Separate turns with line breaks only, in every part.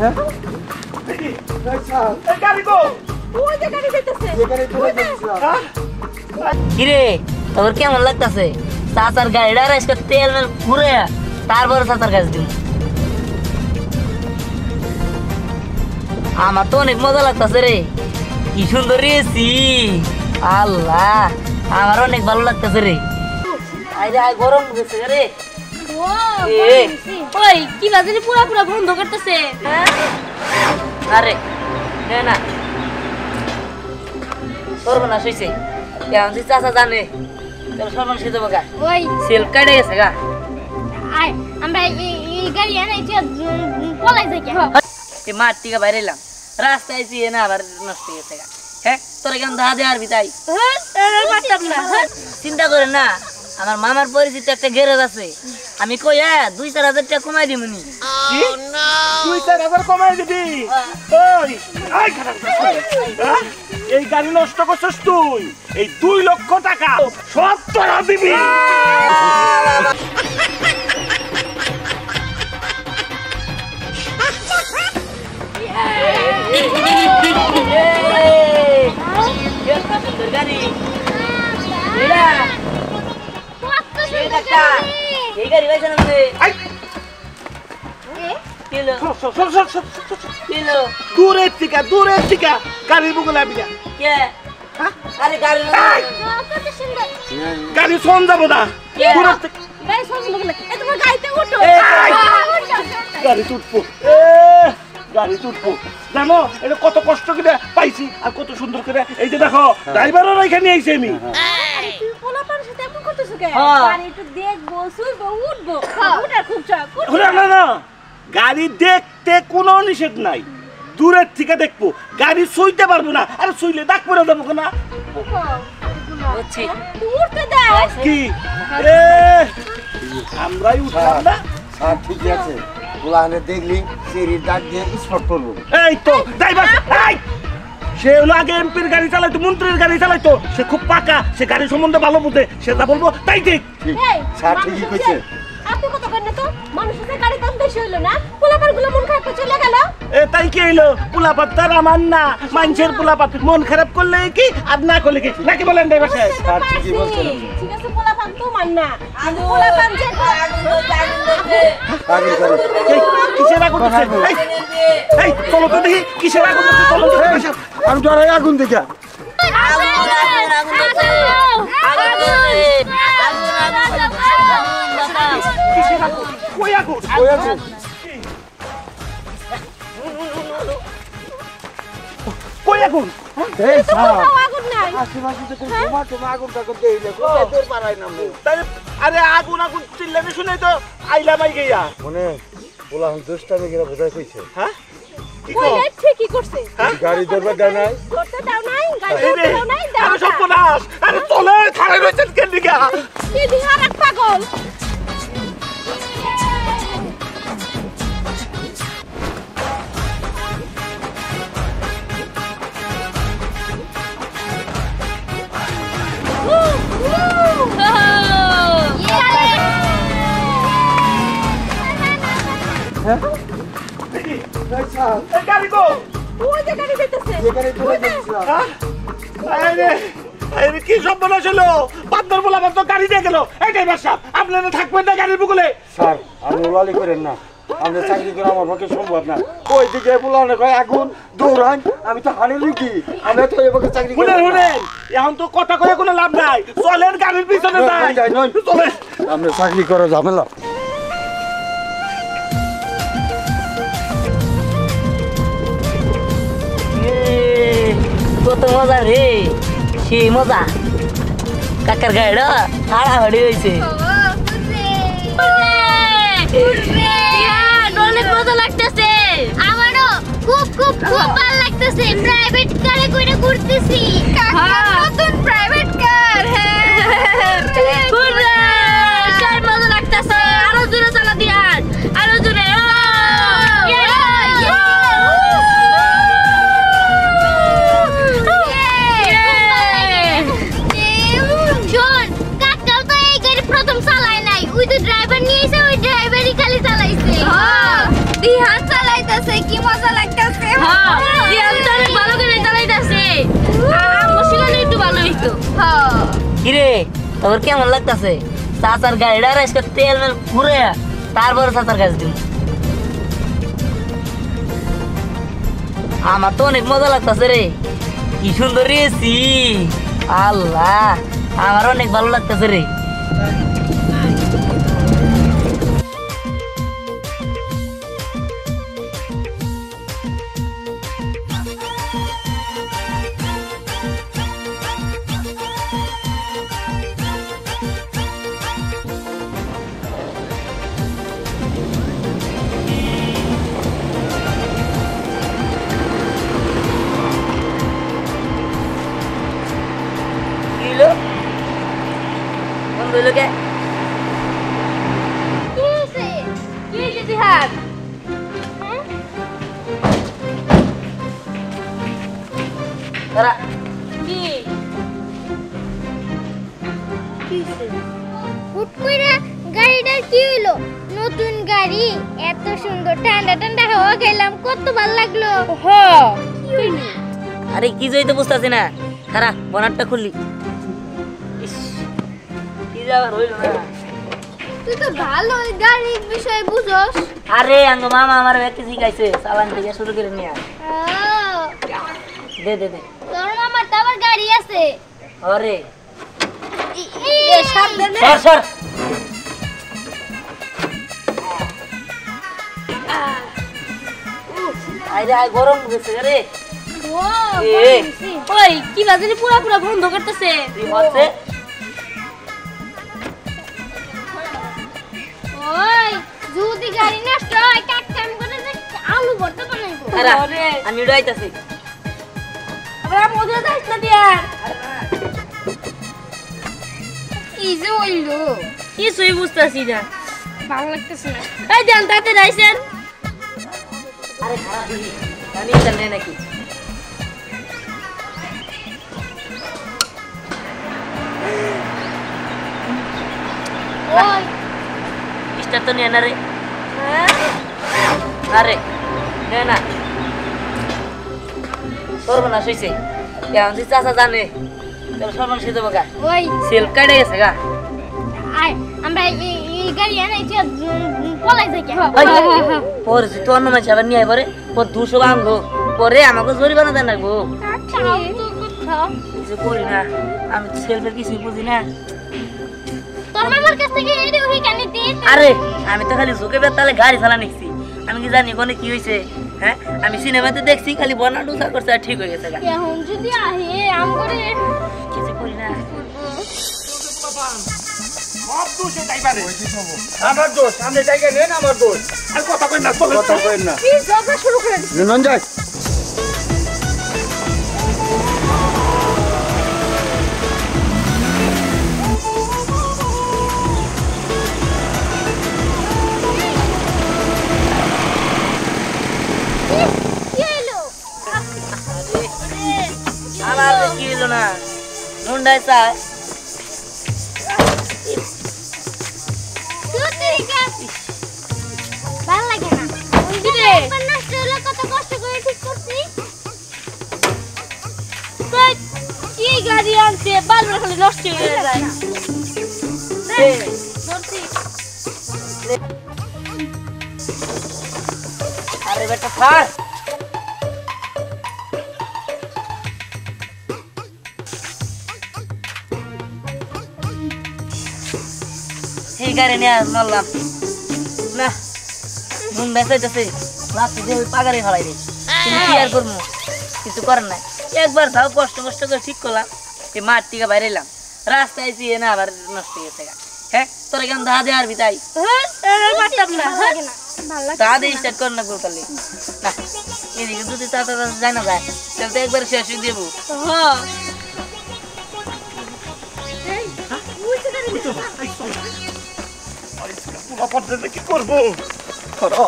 হ্যাঁ দেখি আচ্ছা এই গাড়ি কো
ওই যে গাড়ি যাইতেছে
এই গাড়ি চলে যাচ্ছে
কি রে তোর কেমন লাগতাছে চাচার গাড়িটা আজকে তেল মেল ঘুরে তারপর চাচার কাছে দিব আমার তো অনেক মজা লাগতাছে রে কি সুন্দর রেসি আল্লাহ আমার অনেক ভালো লাগতাছে রে আরে আই গরম গেছে রে
ওই কি বাজে পুরা পুরা বন্ধ করতেছে
আরে না তোর না শুইছে কেমন তুই চাচা জানে তোর সর্বন সে দেবো গা
ওই
সেল কাটে গেছে গা
আমরা এই গাড়ি এনে পলাই যাই কে
এই মাঠ থেকে বাইরে এলাম রাস্তায় আইছি না আবার নষ্ট হয়ে গেছে গা হ্যাঁ তোরা কেমন দেখা দেওয়ার বিতাই চিন্তা করে না আমার মামার পরিচিত একটা গ্যারেজ আছে আমি কই 2-4 হাজার টাকা কমাই দিমুনি
2-4 হাজার কমাই দিবি ওই আই খারাপ এই গাড়ি নষ্ট করছস তুই এই 2 লক্ষ টাকা সব তোরা দিবি দূরের থেকে গাড়ির বুকে লাবি না গাড়ি শোন যাবো না গাড়ি তুটবো গাড়ি তুটবো জানো এটা কত কষ্ট করে পাইছি আর কত সুন্দর করে এই যে দেখো ড্রাইভারও এখানে আইছি আমি না গাড়ি দেখতে কোনো নিষেধ নাই দূরের থেকে দেখবো গাড়ি সইতে পারবো না আর সইলে ডাক পরে যাবো না কি আমরাই উঠলাম না
ঠিক আছে ওলানে দেখলি সিরির ডাক দিয়ে স্পট করব
এই তো ড্রাইভার এই সে হলো আগে এমপির গাড়ি চালাইতো মন্ত্রীর গাড়ি চালাইতো সে খুব পাকা সে গাড়ি সম্বন্ধে ভালো বুঝে সে যা বলবো তাই ঠিক
স্যার ঠিকই কইছে
আপনি কত করেন তো মানুষের গাড়ি দাম বেশি হইলো না পোলাপারগুলো মন খারাপ করে চলে গেল
তাই কি হইলো পোলাপাত তার আমার না মানুষের পোলাপাত মন খারাপ করলে কি আর না করলে কি নাকি বলেন ড্রাইভার সাহেব
স্যার ঠিকই বলছেন
ঠিক আছে পোলাপান তো মান না পোলাপান যে
আগে করে
কিসের আগুন এই চলো তো দেখি কিসের আগুন চলো
আমি তো আগুন দেখি
কই আগুন কই আগুন
এই স্যার
আগুন নাই
আশেপাশে তো তোমার আগুন টাগুন দেইলে কোথায় তোর পারাই নাম
আরে আগুন আগুন চিল্লানি শুনে তো আইলাম আই গিয়া
মনে ওলা দশটা মেঘেরা বোঝাই কইছে
হ্যাঁ
ঠিকই করছে
গাড়ি ধরবে দেয় নাই
করতে দাও নাই গাড়ি দাও নাই
আরে সব নাশ আরে চলে খারাপ হইছেন কেন দিগা
কি দিহার এক পাগল
এই গাড়ি কো
ওই যে গাড়ি যাইতেছে
এই গাড়ি চলে যাচ্ছে
আরে কি সব বলেছ হলো বান্দর বলা বাদ গাড়ি দিয়ে গেল এই ড্রাইভার সাহেব আপনারা থাকবেন না গাড়ির বুকুলে
স্যার আমি ওলালি করেন না আমরা চাকরি করে আমার পক্ষে সম্ভব না ওই দিকে বুলানো কয় আগুন দৌড়ান আমি তো হারে লুকি আমরা তো এবারে চাকরি করে
শুনেন এখন তো কথা কয়ে কোনো লাভ নাই চলেন গাড়ির পিছনে যাই চলেন
আমরা চাকরি করে ঝামেলা
কত মজা রে সেই মজা কাকার গাড়িটা হাড়াহাড়ি হয়েছে
অনেক মজা লাগতেছে আমারও খুব খুব খুব ভালো লাগতেছে প্রাইভেট কারে কইরা ঘুরতেছি নতুন প্রাইভেট কার কার মজা লাগতেছে আরো জোরে চালা দিয়ান আরো জোরে শোন কাকাও তো এই গাড়ি প্রথম চালায় নাই ওই তো ড্রাইভার নিয়েছে ওই ড্রাইভারই খালি চালাইছে দিহান চালাইতেছে কি মজা লাগতেছে
হ্যাঁ রিয়াল তো অনেক ভালো করে চালাইতাছে আমার শিখালে একটু ভালো হইতো
হ্যাঁ
কিরে তোর কেমন লাগতাছে চাচার গাড়িটা আজকে তেল মেল ঘুরে তারপরে চাচার কাছে দিন আমার তো অনেক মজা লাগতাছে রে কি সুন্দর রেছি আল্লাহ আমার অনেক ভালো লাগতাছে রে
কি হইছে
কি হইছে জিহাদ
তারা
কি
হুট কইরা গাড়িটা কি হইলো নতুন গাড়ি এত সুন্দর ঠান্ডা ঠান্ডা হাওয়া খেলাম কত ভালো লাগলো
হ্যাঁ
কি হইলো
আরে কি জইতে বুঝতাছি না খারাপ বনারটা খুললি ইস, কি যাবার হইল না
তুই তো ভালো গাড়ির বিষয়ে বুঝোস
আরে আঙ্গ মামা আমার ব্যক্তি শিখাইছে চালান থেকে শুরু করে নিয়ে দে দে দে
তোর মামার তো আবার গাড়ি আছে
আরে
সাবধানে
সর সর আরে আই গরম গেছে রে
ও
এ
ওই কি বাজারে পুরা পুরা বন্ধ করতেছে
তুই হচ্ছে
ওই যদি গাড়ি নষ্ট হয় কাক কাম করে যে আলু ভর্তা বানাইবো
খারাপ
আরে।
আমি উড়াইতাছি
আমরা মজা যাইছ না দিয়ার
এই যে হইলো
কিছুই বুঝতাছি না
ভালো লাগতেছে না
এই দেন তাতে রাইছেন
আরে খারাপ দিবি আমি জানি নাকি
ওই
স্টার তো নিয়ে না রে আরে নে না সর্বনাশ হয়েছে কেমন তুই চাচা জানে তাহলে সর্বনাশ হয়ে যাবো গা
ওই
সেল কাটে গেছে গা
আয় আমরা এই গাড়ি আনাইছি পলাই যাই কে
পরে তুই তো অন্য মানুষ আবার নিয়ে পরে পর 200 ভাঙলো পরে আমাকে জরিমানা দেন রাখবো কিছু করি না আমি সেলফের কিছুই বুঝি না
তোর মামার কাছ থেকে এডি ওই কানে দে
আরে আমি তো খালি ঝুঁকে বেতালে গাড়ি চালা নিচ্ছি আমি কি জানি কোনে কি হয়েছে হ্যাঁ আমি সিনেমাতে দেখছি খালি বনা ডুসা করছে আর ঠিক হয়ে গেছে গা
এখন যদি আহে আম করে
কিছু করি না
সব দোষ এটাই পারে আমার দোষ সামনে জায়গা নেন আমার দোষ আর কথা কই না চলে
কথা কইন না
কি ঝগড়া শুরু করে
নন যাই
কি হলো
আমার তো কি হলো না মুন্ডায় চায়
সত্যি কি ভালো লাগে না ওই যে একবার নষ্ট হলো কত কষ্ট করে ঠিক করছি
কই কি গাড়ি আনছে বারবার খালি নষ্ট হয়ে যায়
ধরছি
আরে বেটা ফার এই গাড়ি নিয়ে মারলাম না নুন বেঁচাইতেছে রাত্রি দিয়ে ওই পাগারে ফেলাই রে তুমি কি আর করবো কিছু করার নাই একবার তাও কষ্ট কষ্ট করে ঠিক করলাম এই মাঠ থেকে বাইরে এলাম রাস্তায় যেয়ে না আবার নষ্ট হয়ে গেছে হ্যাঁ তোরা কেমন দা দে আর বিতাই
পারতাম না
ভালো লাগে না ভালো লাগে
দা দিয়ে স্টার্ট কর না করলি না এদিকে যদি তাতা যায় না যায় তাহলে তো একবার শেষ হয়ে দেবো
হ্যাঁ
পুরো পর্যন্ত কি করবো
করো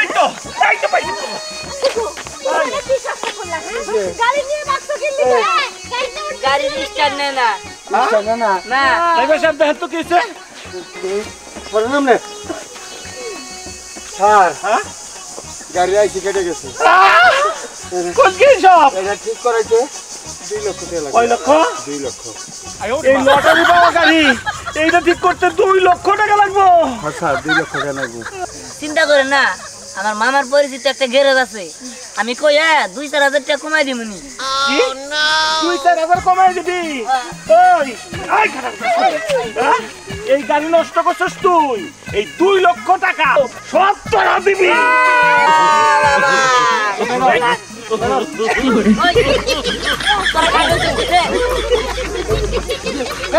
এই তো পাইছি
কি কষ্ট করলাম গাড়ি নিয়ে বাক্স কিনলি গাড়িতে
গাড়ির স্টার্ট নেয় না
না না
না
ড্রাইভার সাহেব দেখেন তো কি হয়েছে
বললাম না স্যার
হ্যাঁ
গাড়ি আইসি কেটে গেছে
কোন কি সব
এটা ঠিক করাইতে 2 লক্ষ টাকা লাগবে
কয় লক্ষ
2 লক্ষ
এই লটারি পাওয়া গাড়ি এইটা ঠিক করতে 2 লক্ষ টাকা লাগবে
হ্যাঁ স্যার 2 লক্ষ টাকা লাগবে
চিন্তা করেন না আমার মামার পরিচিত একটা গ্যারেজ আছে আমি কই 2-4 হাজার টাকা কমাই দিমুনি
কি 2-4 হাজার কমাই দিবি ওই আই খারাপ হ্যাঁ এই গাড়ি নষ্ট করছিস তুই এই 2 লক্ষ টাকা সব তোরা দিবি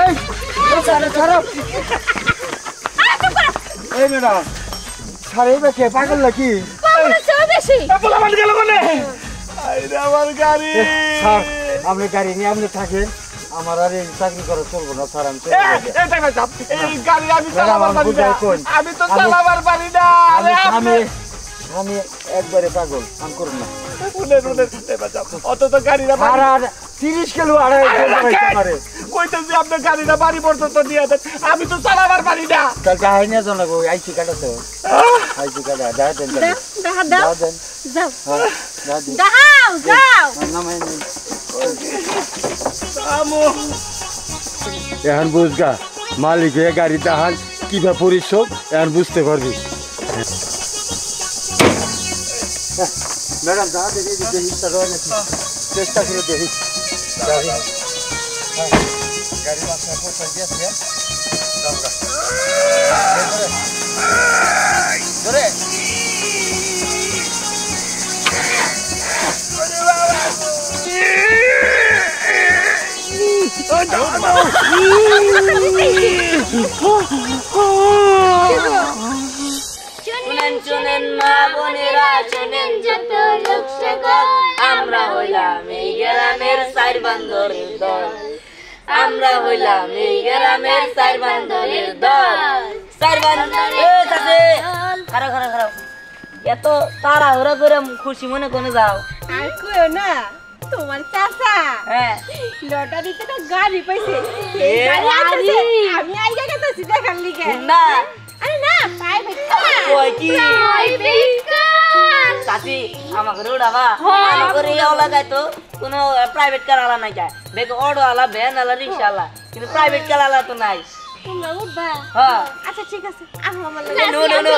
এই স্যার এই ম্যাডাম স্যার এই বেকে পাগল নাকি
বলা মান গেল কোনে আইরে আমার গাড়ি
স্যার আপনি গাড়ি নিয়ে আপনি থাকেন আমার আর এই চাকরি করা চলবো না স্যার আমি চলে যাবো।
এই টাকা চাপ এই গাড়ি আমি
ম্যাডাম,
চালাবার
আমি
পারি না
বুঝাই কই।
আমি তো চালাবার পারি না আরে আপনি
আমি একবারে পাগল আমি করুন না
উনে এবার যাও অত তো গাড়ি না
আর আর 30 কিলো আড়াই কিলো হইতে পারে
কইতেছি আপনি গাড়িটা বাড়ি পর্যন্ত নিয়ে দেন আমি তো চালাবার পারি না
কালকে হাই নিয়ে যাও না গো আইসি কাটাতে আইসি কাটা দাও দেন দাও দেন
যাও
হ্যাঁ দাও দেন
যাও
নামাই নিন
আমো
এখন বুঝগা মালিক হয়ে গাড়ি তাহান কিভাবে পরিশোধ এখন বুঝতে পারবি ম্যাডাম যা দেখি দেখি চেষ্টা করে দেখি গাড়ি বাসা পৌঁছে দিয়েছে ধরে
শুনেন মা বোনেরা শুনেন যত লোক সকল আমরা হইলাম এই গ্রামের চার বান্দরের দল আমরা হইলাম এই গ্রামের চার বান্দরের দল চার বান্দর খারাপ এত তাড়াহুড়া করে খুশি মনে কোনে যাও
আর কইও না তোমার চাচা
হ্যাঁ
লটারিতে তো গাড়ি পাইছে
এ
আইতাছে, আমি আইগা গেছি দেখার লিগে
না
আরে না প্রাইভেট কার
কই কি
প্রাইভেট কার
চাচি আমাকে উড়াবা আমাকে ইয়াও লাগাই তো কোনো প্রাইভেট কার আলা নাই যায় দেখো অটো আলা ভ্যান আলা রিক্সা আলা কিন্তু প্রাইভেট কার আলা তো নাই
তোমরা উঠবা
হ্যাঁ
আচ্ছা ঠিক আছে আমি আমার
নো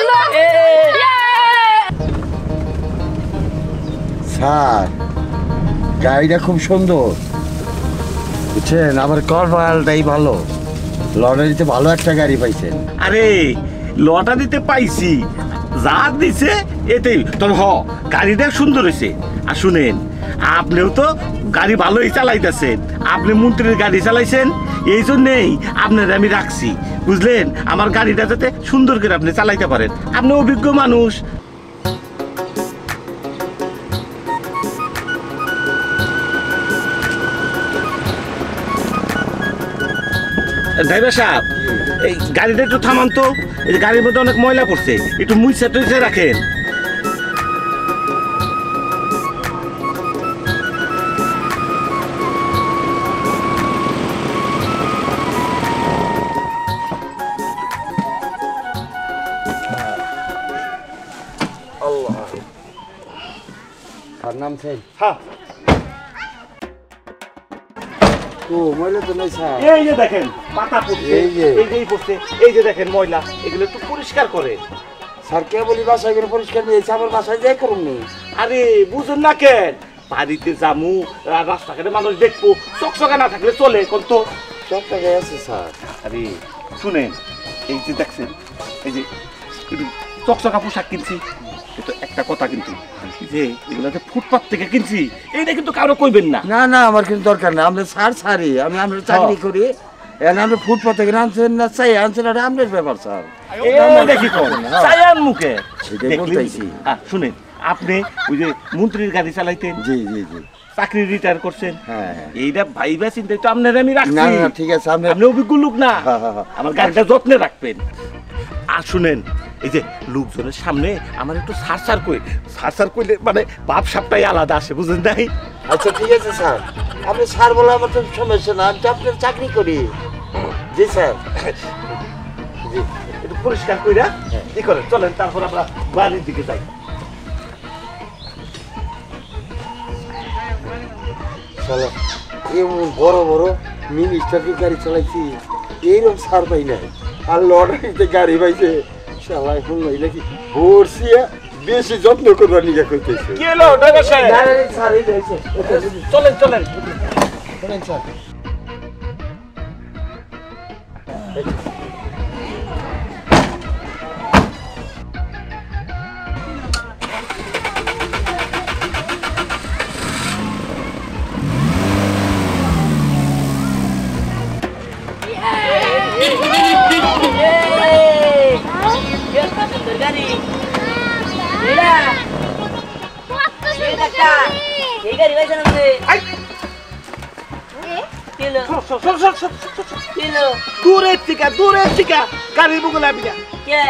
স্যার গাড়িটা খুব সুন্দর বুঝছেন আমার কলপালটাই ভালো লটারিতে ভালো একটা গাড়ি পাইছেন
আরে লটারিতে পাইছি যা দিছে এতেই তোর গাড়িটা সুন্দর হয়েছে আর শুনেন আপনিও তো গাড়ি ভালোই চালাইতেছেন আপনি মন্ত্রীর গাড়ি চালাইছেন এই জন্যেই আপনার আমি রাখছি বুঝলেন আমার গাড়িটা যাতে সুন্দর করে আপনি চালাইতে পারেন আপনি অভিজ্ঞ মানুষ ড্রাইভার সাহেব এই গাড়িটা একটু থামান তো এই গাড়ির মধ্যে অনেক ময়লা পড়ছে একটু মুইসা টুইসা রাখেন
আর নাম সেই
হ্যাঁ
ও মহিলা তো নাই স্যার
এই যে দেখেন পাতা পড়ছে
এই যে।
এই পড়ছে এই যে দেখেন ময়লা এগুলো একটু পরিষ্কার করে
স্যার কে বলি বাসায় করে পরিষ্কার নিয়ে আমার বাসায় যাই করুন নি
আরে বুঝুন না কেন বাড়িতে জামু রাস্তাঘাটে মানুষ দেখবো চকচকা না থাকলে চলে কত
সব টাকায় আছে স্যার
আরে শুনেন এই যে দেখছেন এই যে একটু চকচকা পোশাক কিনছি কিন্তু একটা কথা কিন্তু যে এগুলো যে ফুটপাত থেকে কিনছি এইটা কিন্তু কারো কইবেন না
না না আমার কিন্তু দরকার না আমরা স্যার সারি আমি আমরা চাকরি করি এখন আমরা ফুটপাত থেকে আনছেন না চাই আনছেন এটা আমাদের ব্যাপার স্যার
এই দেখি কোন চায়ান মুখে
সেটাই
দেখলেন?
বলতেছি।
শুনেন আপনি ওই যে মন্ত্রীর গাড়ি চালাইতেন
জি জি জি
চাকরি রিটায়ার করছেন
হ্যাঁ হ্যাঁ।
এইটা ভাইবা চিন্তাই তো আপনার আমি রাখছি
না না ঠিক আছে আমি
আপনি অভিজ্ঞ লোক না
হ্যাঁ, হ্যাঁ, হ্যাঁ।
আমার গাড়িটা যত্নে রাখবেন আর শুনেন এই যে লোকজনের সামনে আমার একটু সারসার কইলে মানে বাপ সাপটাই আলাদা আসে বুঝলেন নাই
আচ্ছা ঠিক আছে স্যার আপনি স্যার বলে আমার তো সমস্যা না আমি তো আপনার চাকরি করি জি স্যার
জি একটু পরিষ্কার কইরা ই করেন চলেন তারপর আমরা বাড়ির দিকে যাই
শালা এমন বড় বড় মিনিস্টারকে গাড়ি চালাইছি এইরকম ছাড় পাই নাই আর লটারিতে গাড়ি পাইছে শালা এখন নাই নাকি ভরসিয়া বেশি যত্ন করবার নিয়ে কইতেছে
কি হলো ড্রাইভার সাহেব
স্যার এই যাইছে
চলেন চলেন
স্যার
সুন্দর গাড়ি এরা
কত
এই
সুন্দর
টাকা
গাড়ি।
এই গাড়ি পাইছেন আপনি
আই
কিলো
সর
কিলো
দূরের থেকে গাড়ি বুগলা বিয়া
কে